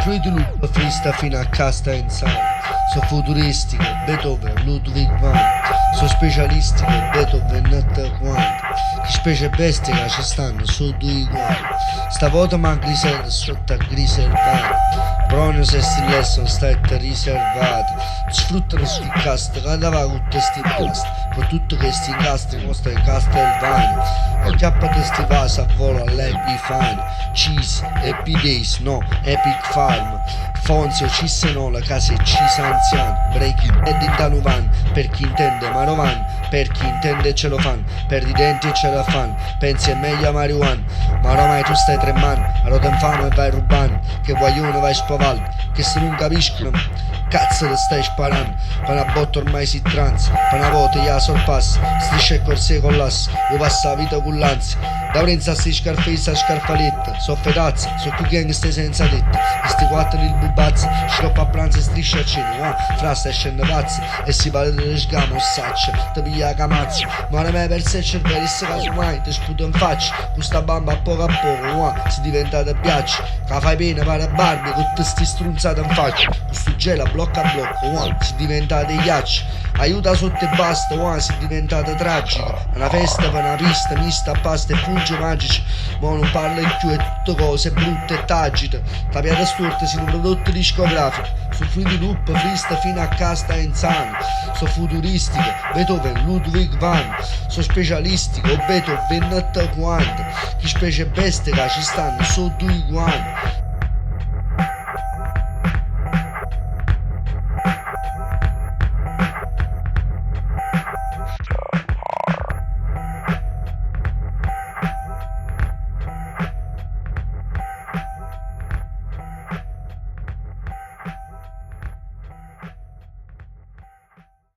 Fruit Loop frista fino a casta insano. So futuristiche, Beethoven, Ludwig van. So specialistiche, Beethoven, not quanto. Che specie bestie che ci stanno, so due uguali. Stavolta ma grisel sotto a griselvano. Bronio se lesson state riservate. Sfruttano sti cast, cada va con sti cast. Con tutto che sti cast mostra i Castelvani. O chiappate sti vasi a volo all'Epifani. Cheese, Happy Days, no, Epic Farm. Fonzio, Cissenola, case Cisa anziani. Breaking Bad in Tanovan. Per chi intende Marovan. Per chi intende ce lo fan. Per i denti e ce la fan. Pensi è meglio a marijuana. Ma oramai tu stai tremando. A rotenfame e vai rubando. Che guaglione vai spavaldo. Che se non capiscono cazzo te stai sparando. Per una botta ormai si tranza. Per una volta gliela sorpassa. Striscia e corsie con l'asse. Io passa la vita con l'ansia. Da prensa sti scarfezza a scarpaletta. So fetazza, so più gang stai senza tetta. E sti quattro il bubazzi. Scoppa a pranzo e striscia a cena. Fra stai scende pazzi. E si parla delle sgamo o saccia. Te piglia la camazza. Ma non è mai perso il cervello. Se caso mai te sputo in faccia. Con sta bamba a poco, si diventa te piace. Che fai pena pare a Barbie. Con te sti strunzate in faccia. Con sto gelo blocco a blocco. Si diventa te ghiaccio. Aiuta sotto e basta. Si diventa tragica. Una festa per una pista mista a pasta e fungi magici. Ma non parla in più, è tutte cose brutte e tagite. Tapiate storte sono prodotti discografici. Su Fruit Loop frista fino a casta insano. So futuristiche, Beethoven, Ludwig van. So specialistiche, o Beethoven not quanto. Chi specie bestie che ci stanno, so due uguali.